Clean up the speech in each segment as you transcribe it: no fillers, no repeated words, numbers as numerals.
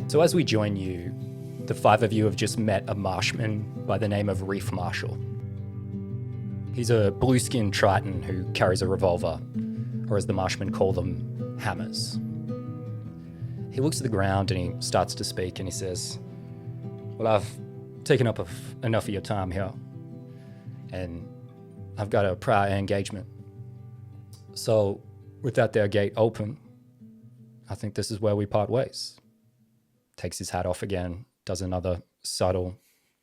So as we join you, the five of you have just met a marshman by the name of Reef Marshall. He's a blue-skinned Triton who carries a revolver, or as the marshmen call them, hammers. He looks at the ground and he starts to speak and he says, "Well, I've taken up enough of your time here, and I've got a prior engagement. So with that there gate open, I think this is where we part ways." Takes his hat off again, does another subtle,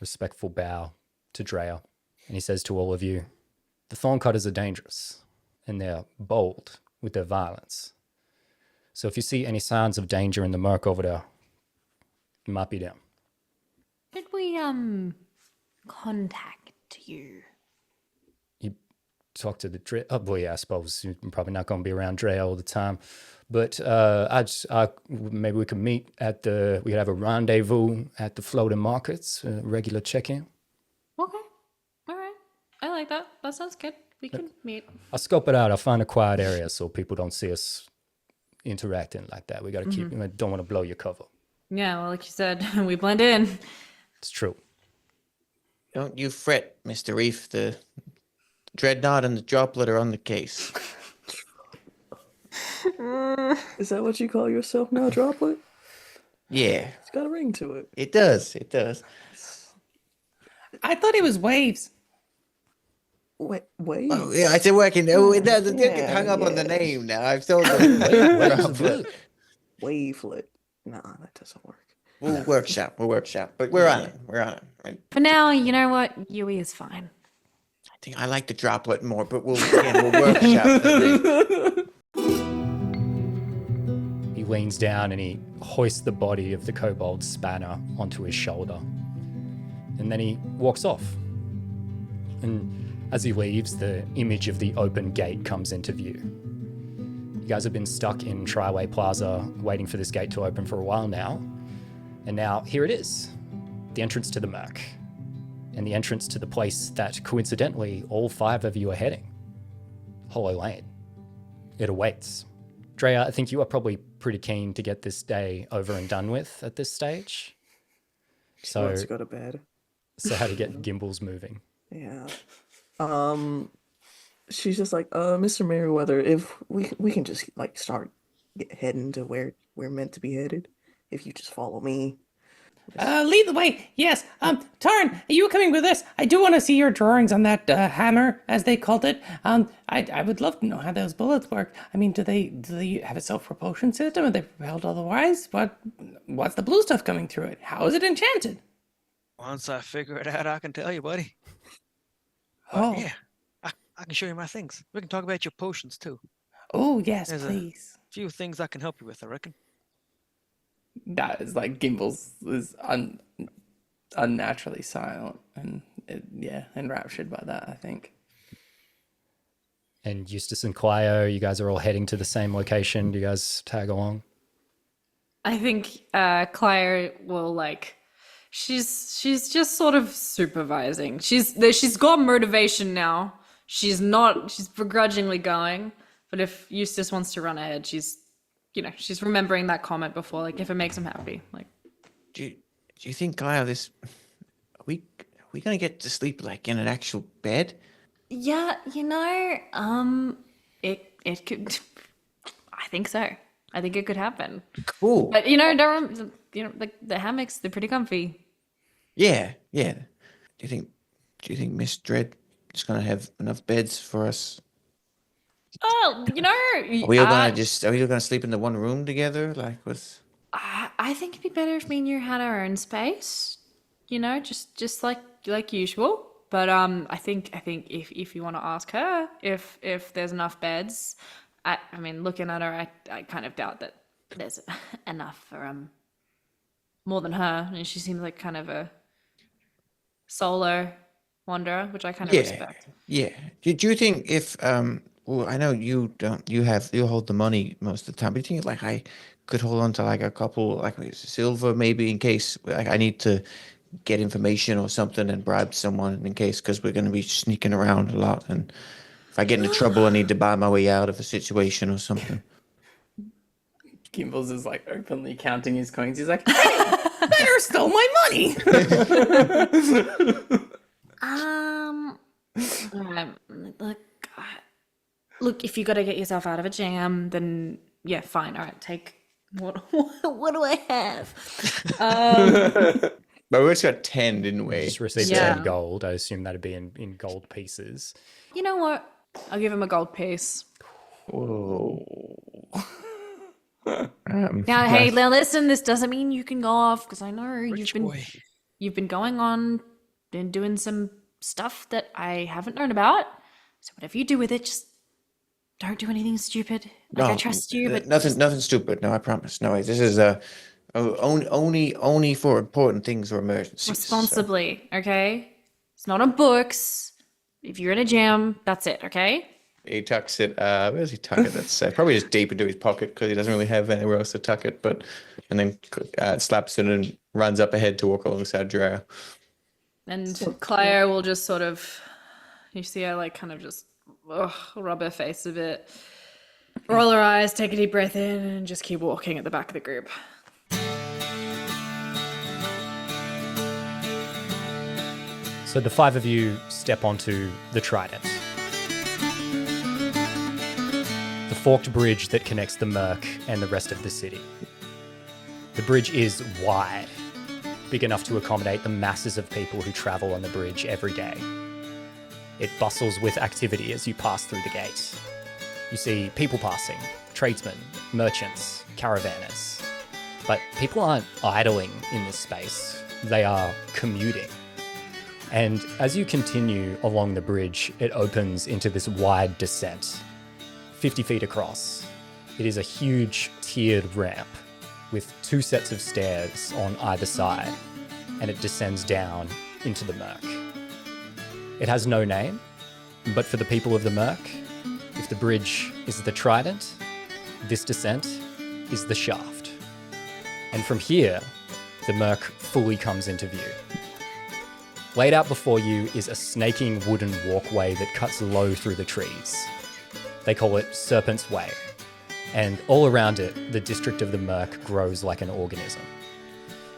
respectful bow to Drea, and he says to all of you, "The Thorncutters are dangerous, and they're bold with their violence. So if you see any signs of danger in the Murk over there, it might be them." Could we, contact you? You talk to the Drea. Oh, boy, yeah, I suppose you're probably not going to be around Drea all the time. But maybe we could meet we could have a rendezvous at the floating markets, a regular check-in. Okay. All right. I like that. That sounds good. We can meet. I'll scope it out. I'll find a quiet area so people don't see us interacting like that. We got to keep, don't want to blow your cover. Yeah, well, like you said, we blend in. It's true. Don't you fret, Mr. Reef. The dreadnought and the droplet are on the case. Is that what you call yourself now, Droplet? Yeah, It's got a ring to it. it does. It does. I thought it was waves. Wait. Oh, yeah, it's working. Oh, it does. It did get Yeah, hung up on the yeah. name now. I've told them. Droplet. Wavelet. Nah, that doesn't work. We'll workshop. But we're on it. We're on it. Right? For now, you know what? Yui is fine. I think I like the droplet more, but we'll workshop the name. He leans down and he hoists the body of the kobold spanner onto his shoulder. And then he walks off. And as he leaves, the image of the open gate comes into view. You guys have been stuck in Triway Plaza waiting for this gate to open for a while now. And now here it is, the entrance to the Murk. And the entrance to the place that coincidentally all five of you are heading. Hollow Lane. It awaits. Drea, I think you are probably pretty keen to get this day over and done with at this stage. So Let's go to bed. So how to get gimbals moving. Yeah. She's just like, Mr. Merriweather, if we can just like start heading to where we're meant to be headed. If you just follow me. Lead the way. Yes. Tarn, are you coming with us? I do want to see your drawings on that hammer, as they called it. I would love to know how those bullets work. I mean, do they have a self-propulsion system? Are they propelled otherwise? What's the blue stuff coming through it? How is it enchanted? Once I figure it out, I can tell you, buddy. Oh. Yeah, I can show you my things. We can talk about your potions too. Oh, yes, There's please. A few things I can help you with, I reckon. That is like Gimbals is unnaturally silent and enraptured by that, I think. And Eustace and Clio, you guys are all heading to the same location. Do you guys tag along? I think Claire will she's just sort of supervising. She's got motivation now. She's begrudgingly going, but if Eustace wants to run ahead, she's remembering that comment before, like if it makes him happy. Like, Do you think, Kyle, are we gonna get to sleep like in an actual bed? yeah, it could. I think so. I think it could happen. Cool. But don't like the hammocks, they're pretty comfy. Yeah. Do you think Miss Dread is gonna have enough beds for us? Oh, Are we all gonna sleep in the one room together, like with? I think it'd be better if me and you had our own space. Just like usual. But I think if you want to ask her if there's enough beds, I mean, looking at her, I kind of doubt that there's enough for more than her. And she seems like kind of a solo wanderer, which I kind of respect. Yeah. Do you think if well, I know you don't. You hold the money most of the time. But do you think like I could hold on to like a couple, like silver maybe in case like I need to get information or something and bribe someone in case, because we're going to be sneaking around a lot, and if I get into trouble, I need to buy my way out of a situation or something. Gimbals is like openly counting his coins. He's like, hey, better stole my money. Look, look, if you got to get yourself out of a jam, then yeah, fine. All right, take what? What do I have? But we just got 10, didn't we? Just received Yeah. 10 gold. I assume that'd be in gold pieces. You know what? I'll give him a gold piece. Whoa. Now, hey, now listen. This doesn't mean you can go off because I know Rich boy. you've been going on and doing some stuff that I haven't known about. So whatever you do with it, just don't do anything stupid. Like I trust you, but nothing stupid. No, I promise. No, this is only for important things or emergencies. so- responsibly, okay? It's not on books. If you're in a jam, that's it, okay? He tucks it. Where does he tuck it? That's probably just deep into his pocket because he doesn't really have anywhere else to tuck it. But and then slaps it and runs up ahead to walk alongside Drea. And Clio will just sort of, you see her like kind of just rub her face a bit, roll her eyes, take a deep breath in, and just keep walking at the back of the group. So the 5 of you step onto the Trident. The forked bridge that connects the Murk and the rest of the city. The bridge is wide, big enough to accommodate the masses of people who travel on the bridge every day. It bustles with activity as you pass through the gate. You see people passing, tradesmen, merchants, caravanners. But people aren't idling in this space, they are commuting. And as you continue along the bridge, it opens into this wide descent, 50 feet across. It is a huge tiered ramp with 2 sets of stairs on either side, and it descends down into the Murk. It has no name, but for the people of the Murk, if the bridge is the Trident, this descent is the Shaft. And from here, the Murk fully comes into view. Laid out before you is a snaking wooden walkway that cuts low through the trees. They call it Serpent's Way, and all around it, the district of the Murk grows like an organism.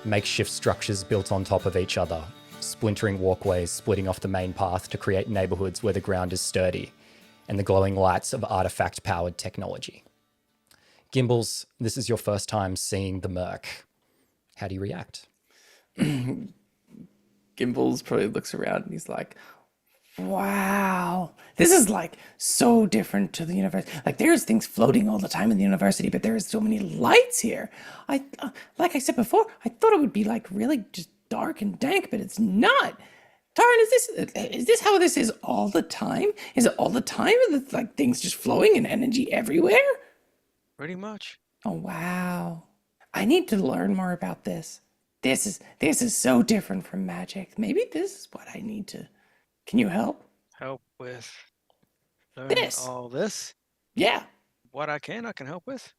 Makeshift structures built on top of each other, splintering walkways splitting off the main path to create neighborhoods where the ground is sturdy, and the glowing lights of artifact-powered technology. Gimbals, this is your first time seeing the Murk. How do you react? Gimbals probably looks around and he's like, wow, this is like so different to the university. Like there's things floating all the time in the university, but there is so many lights here. Like I said before, I thought it would be like really just dark and dank, but it's not. Taryn, is this how this is all the time? Is it all the time? Is it like things just flowing and energy everywhere? Pretty much. Oh wow. I need to learn more about this. This is so different from magic. Maybe this is what I need to. Can you help? Help with learning This. all this. Yeah. What I can help with.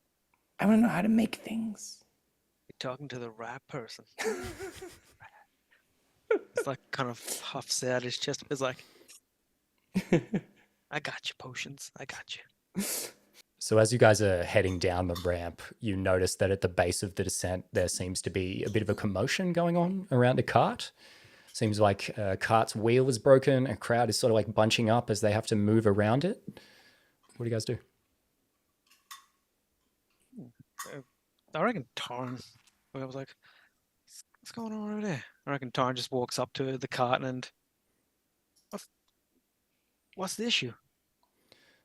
I want to know how to make things. You're talking to the right person. It's like kind of puffs out his chest. It's like, I got you, potions. I got you. So as you guys are heading down the ramp, you notice that at the base of the descent, there seems to be a bit of a commotion going on around a cart. Seems like a cart's wheel is broken. A crowd is sort of like bunching up as they have to move around it. What do you guys do? I reckon Tarn. I was like, what's going on over there? I reckon Tarn just walks up to the cart and, what's the issue?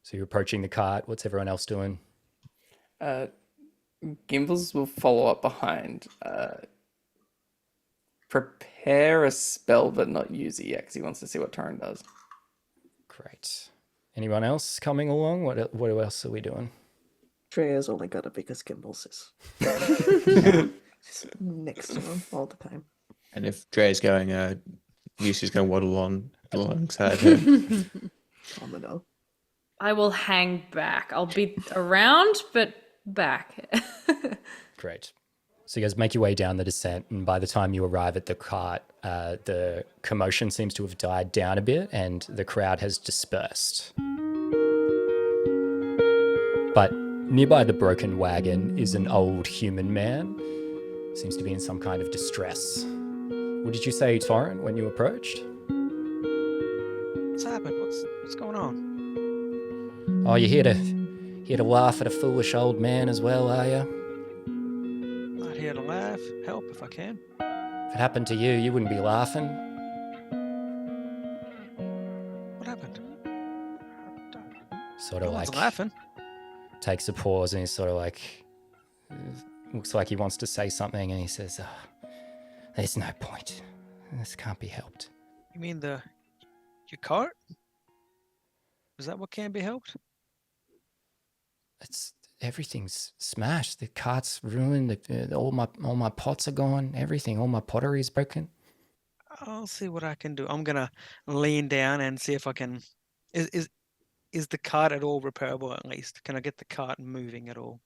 So you're approaching the cart. What's everyone else doing? Gimbals will follow up behind. Prepare a spell, but not use it yet, because he wants to see what Tarn does. Great. Anyone else coming along? What else are we doing? Drea's only got it because Gimbals is just next to him all the time. And if Dre's going, Lucy's going to waddle on alongside her. Domino. I will hang back. I'll be around, but back. Great. So you guys make your way down the descent, and by the time you arrive at the cart, the commotion seems to have died down a bit, and the crowd has dispersed. But Nearby the broken wagon is an old human man. Seems to be in some kind of distress. What did you say, Torrent, when you approached? What's happened? What's going on? Oh, you're here to laugh at a foolish old man as well, are you? Not here to laugh. Help if I can. If it happened to you, you wouldn't be laughing. What happened? Sort No of one's like laughing. takes a pause and he's sort of like looks like he wants to say something and he says, "There's no point. This can't be helped." You mean your cart? Is that what can't be helped? It's everything's smashed. The cart's ruined. All my pots are gone. Everything, all my pottery's broken. I'll see what I can do. I'm gonna lean down and see if I can. Is the cart at all repairable? At least, can I get the cart moving at all?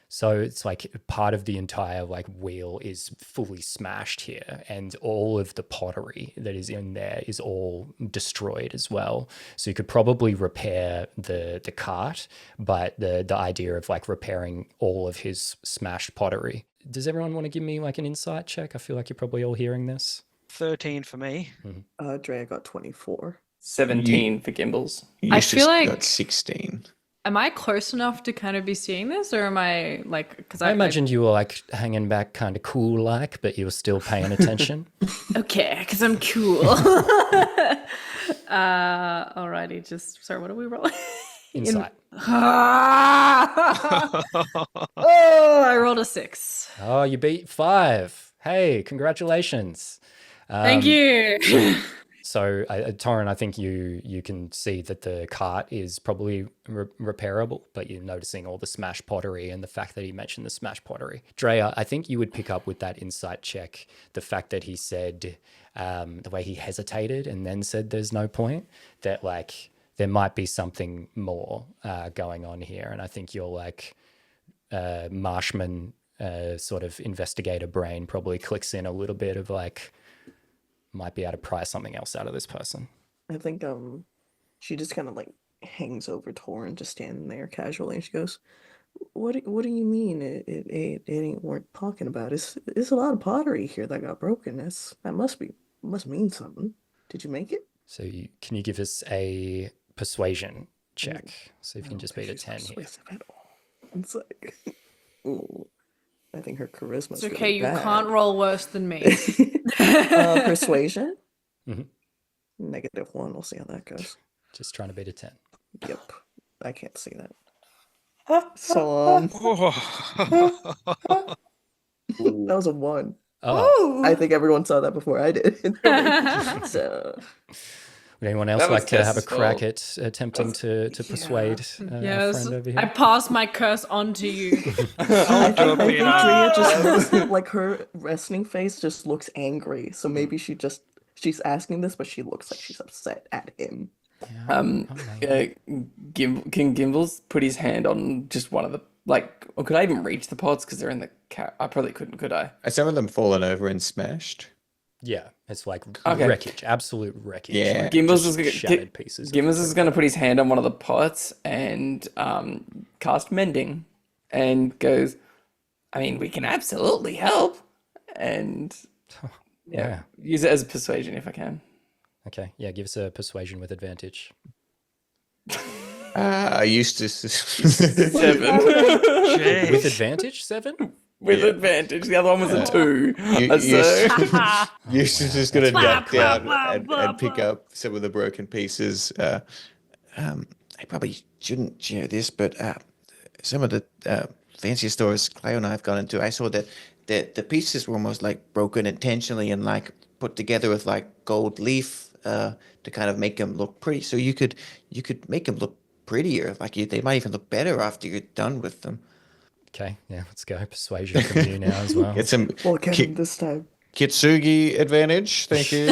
So it's like part of the entire like wheel is fully smashed here, and all of the pottery that is in there is all destroyed as well. So you could probably repair the cart, but the idea of like repairing all of his smashed pottery. Does everyone want to give me like an insight check? I feel like you're probably all hearing this. 13 for me. Drea got 24. 17 for Gimbals. I feel like- got 16. Am I close enough to kind of be seeing this, or am I like? Because I imagined you were like hanging back, kind of cool, like, but you were still paying attention. Okay, because I'm cool. Alrighty, just sorry. What are we rolling? Insight. Oh, I rolled a 6. Oh, you beat 5. Hey, congratulations. Thank you. So, Torrin, I think you can see that the cart is probably repairable, but you're noticing all the smashed pottery and the fact that he mentioned the smashed pottery. Drea, I think you would pick up with that insight check the fact that he said, the way he hesitated and then said there's no point, that like there might be something more going on here. And I think your like marshman sort of investigator brain probably clicks in a little bit of like, might be able to pry something else out of this person. I think she just kind of like hangs over Torin, just standing there casually, and she goes, "What do you mean it ain't worth talking about? It's a lot of pottery here that got broken. That must mean something. Did you make it?" So can you give us a persuasion check? So if you can just beat a She's 10 here. persuasive at all. It's like, ooh, I think her charisma's It's okay. really You bad. can't roll worse than me. Persuasion? Mhm. -1. We'll see how that goes. Just trying to beat a 10. Yep. I can't see that. So, that was a 1. Oh, I think everyone saw that before I did. So, would anyone else That was like to have a Tess's crack fault. at attempting to persuade our Yes, friend over I here? pass my curse on to you. I do it, think Peter. Drea just looks, like her resting face just looks angry. So maybe she's asking this, but she looks like she's upset at him. Can Gimbals put his hand on just one of the or could I even reach the pots because they're in the car? I probably couldn't, could I? Are some of them fallen over and smashed? Yeah, it's like Okay. wreckage, absolute wreckage. Yeah. like Gimbals just is gonna shattered pieces. of Gimbals is gonna put his hand on one of the pots and cast mending, and goes, I mean, we can absolutely help, and Yeah. use it as persuasion if I can. Okay, yeah, give us a persuasion with advantage. I used to. 7 Jeez. With advantage, 7? with advantage. The other one was a 2. You- So Used to just gonna duck blah, down blah, and blah, pick blah. up some of the broken pieces. I probably shouldn't share this, but some of the fancy stores Cleo and I have gone into, I saw that the pieces were almost like broken intentionally and like put together with like gold leaf to kind of make them look pretty. So you could make them look prettier. Like they might even look better after you're done with them. Okay, yeah, let's go. Persuasion from you now as well. Get some Well, get him this time. Kitsugi advantage. Thank you.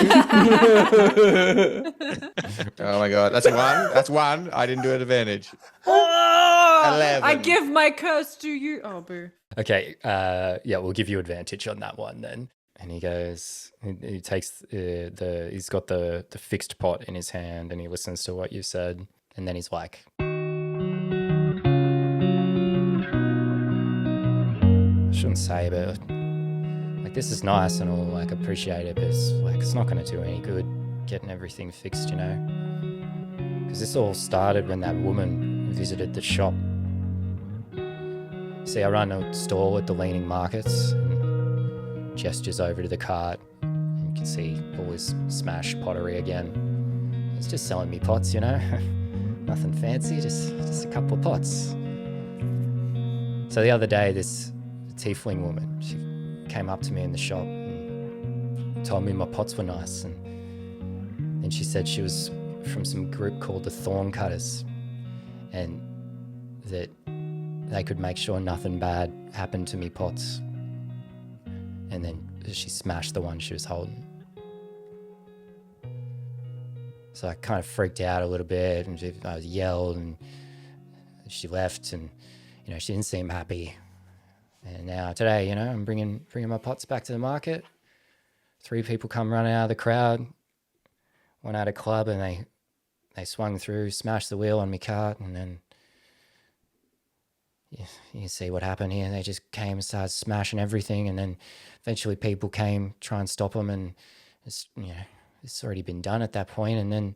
Oh my god, that's 1. That's 1. I didn't do an advantage. Oh, 11. I give my curse to you. Oh, boo. Okay, yeah, we'll give you advantage on that one then. And he goes, he takes he's got the fixed pot in his hand and he listens to what you said. And then he's like, shouldn't say, but like this is nice and all, like appreciate it, but it's not going to do any good getting everything fixed, you know? Because this all started when that woman visited the shop. See, I run a stall at the Leaning Markets and gestures over to the cart. And you can see all this smashed pottery again. It's just selling me pots, you know? Nothing fancy, just a couple of pots. So the other day, this tiefling woman, she came up to me in the shop and told me my pots were nice. And she said she was from some group called the Thorn Cutters, and that they could make sure nothing bad happened to me pots. And then she smashed the one she was holding. So I kind of freaked out a little bit, and I yelled, and she left, and you know, she didn't seem happy. And now today, you know, I'm bringing my pots back to the market. 3 people come running out of the crowd. One had a club, and they swung through, smashed the wheel on my cart, and then you can see what happened here. They just came and started smashing everything, and then eventually people came try and stop them, and it's, you know, it's already been done at that point. And then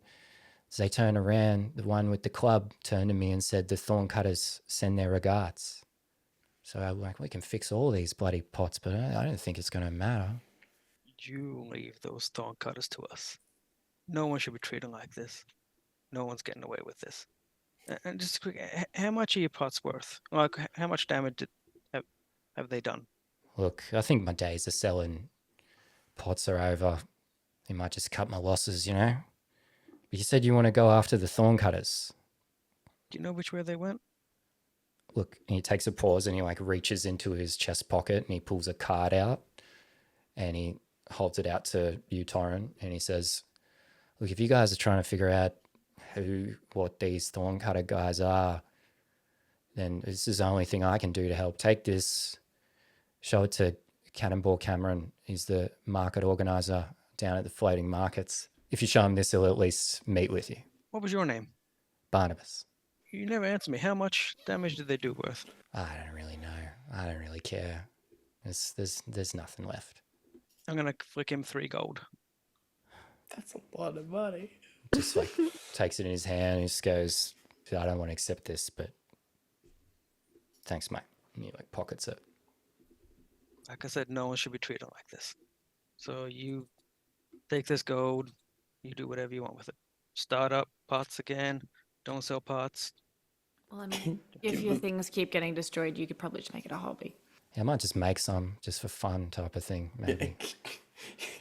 as they turned around, the one with the club turned to me and said, "The Thorn Cutters send their regards." So I'm like, we can fix all these bloody pots, but I don't think it's going to matter. You leave those Thorn Cutters to us. No one should be treated like this. No one's getting away with this. And just quick, how much are your pots worth? Like, how much damage have they done? Look, I think my days of selling pots are over. They might just cut my losses, you know? But you said you want to go after the Thorn Cutters. Do you know which way they went? Look, and he takes a pause and he like reaches into his chest pocket and he pulls a card out and he holds it out to you, Torrin, and he says, "Look, if you guys are trying to figure out what these Thorn Cutter guys are, then this is the only thing I can do to help. Take this, show it to Cannonball Cameron. He's the market organizer down at the floating markets. If you show him this, he'll at least meet with you." What was your name? Barnabas. You never answered me. How much damage did they do worth? I don't really know. I don't really care. There's nothing left. I'm gonna flick him 3 gold. That's a lot of money. Just like takes it in his hand and just goes, "I don't want to accept this, but thanks, mate." And he like pockets it. Like I said, no one should be treated like this. So you take this gold, you do whatever you want with it. Start up pots again. Don't sell pots. Well, I mean, if your things keep getting destroyed, you could probably just make it a hobby. Yeah, I might just make some just for fun type of thing, maybe.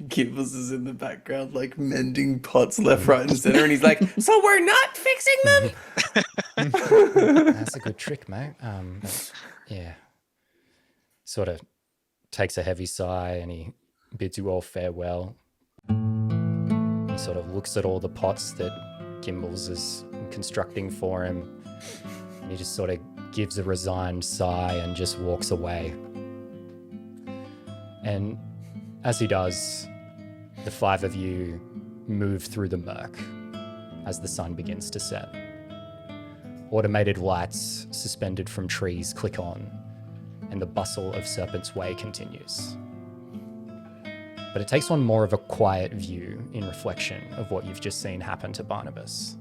Gibbs is in the background, like mending pots left, right, and center, and he's like, "So we're not fixing them." That's a good trick, mate. But yeah. Sort of takes a heavy sigh and he bids you all farewell. He sort of looks at all the pots that Gimbals is constructing for him, and he just sort of gives a resigned sigh and just walks away. And as he does, the 5 of you move through the murk as the sun begins to set. Automated lights suspended from trees click on, and the bustle of Serpent's Way continues. But it takes on more of a quiet view in reflection of what you've just seen happen to Barnabas.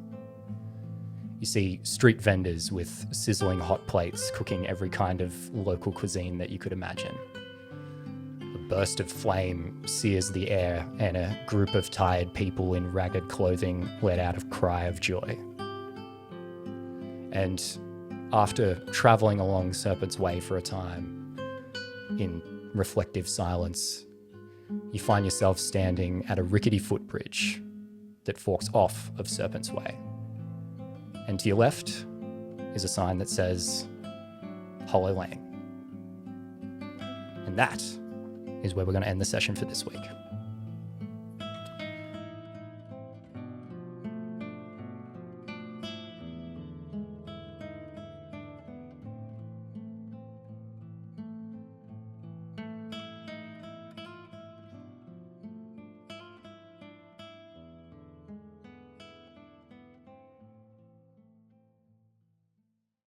You see street vendors with sizzling hot plates cooking every kind of local cuisine that you could imagine. A burst of flame sears the air, and a group of tired people in ragged clothing let out a cry of joy. And after traveling along Serpent's Way for a time, in reflective silence, you find yourself standing at a rickety footbridge that forks off of Serpent's Way. And to your left is a sign that says Hollow Lane. And that is where we're going to end the session for this week.